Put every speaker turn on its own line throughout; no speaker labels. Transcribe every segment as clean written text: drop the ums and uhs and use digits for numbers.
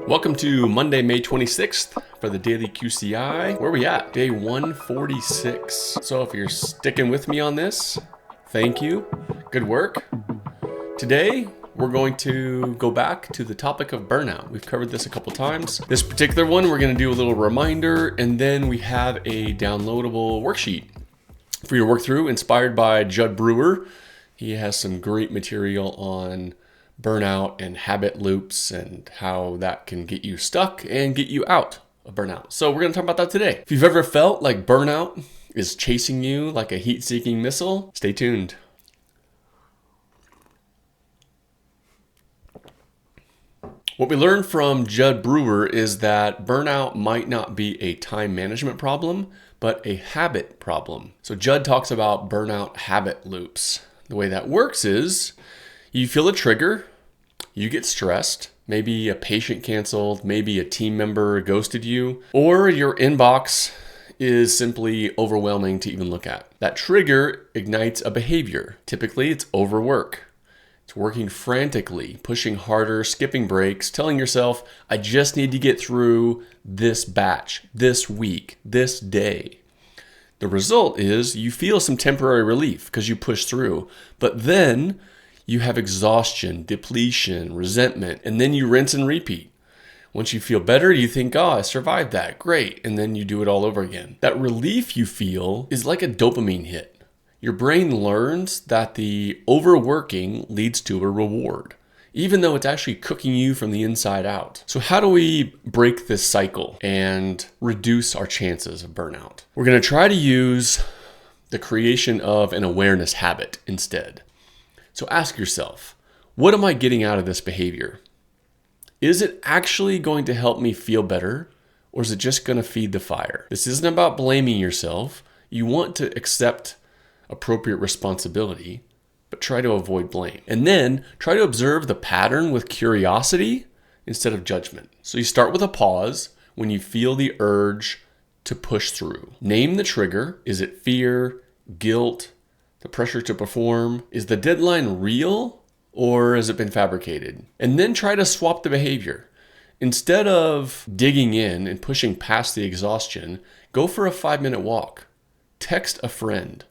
Welcome to Monday, May 26th for the Daily QCI. Where are we at? Day 146. So if you're sticking with me on this, thank you. Good work. Today, we're going to go back to the topic of burnout. We've covered this a couple times. This particular one, we're going to do a little reminder, and then we have a downloadable worksheet for you to work through, inspired by Jud Brewer. He has some great material on burnout and habit loops and how that can get you stuck and get you out of burnout. So we're going to talk about that today. If you've ever felt like burnout is chasing you like a heat-seeking missile, stay tuned. What we learned from Jud Brewer is that burnout might not be a time management problem, but a habit problem. So Jud talks about burnout habit loops. The way that works is you feel a trigger, you get stressed, maybe a patient canceled, maybe a team member ghosted you, or your inbox is simply overwhelming to even look at. That trigger ignites a behavior. Typically, it's overwork. It's working frantically, pushing harder, skipping breaks, telling yourself, I just need to get through this batch, this week, this day. The result is you feel some temporary relief because you push through, but then you have exhaustion, depletion, resentment, and then you rinse and repeat. Once you feel better, you think, oh, I survived that, great, and then you do it all over again. That relief you feel is like a dopamine hit. Your brain learns that the overworking leads to a reward, even though it's actually cooking you from the inside out. So how do we break this cycle and reduce our chances of burnout? We're going to try to use the creation of an awareness habit instead. So ask yourself, what am I getting out of this behavior? Is it actually going to help me feel better, or is it just going to feed the fire? This isn't about blaming yourself. You want to accept appropriate responsibility, but try to avoid blame. And then try to observe the pattern with curiosity instead of judgment. So you start with a pause when you feel the urge to push through. Name the trigger. Is it fear, guilt, the pressure to perform? Is the deadline real or has it been fabricated? And then try to swap the behavior. Instead of digging in and pushing past the exhaustion, go for a 5-minute walk. Text a friend.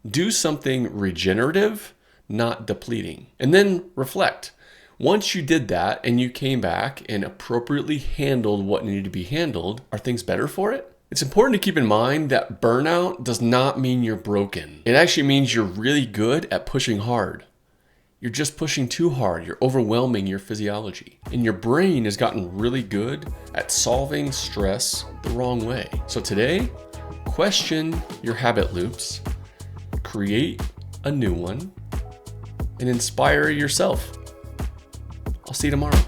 Do something regenerative, not depleting. And then reflect. Once you did that and you came back and appropriately handled what needed to be handled, are things better for it? It's important to keep in mind that burnout does not mean you're broken. It actually means you're really good at pushing hard. You're just pushing too hard. You're overwhelming your physiology. And your brain has gotten really good at solving stress the wrong way. So today, question your habit loops, create a new one, and inspire yourself. I'll see you tomorrow.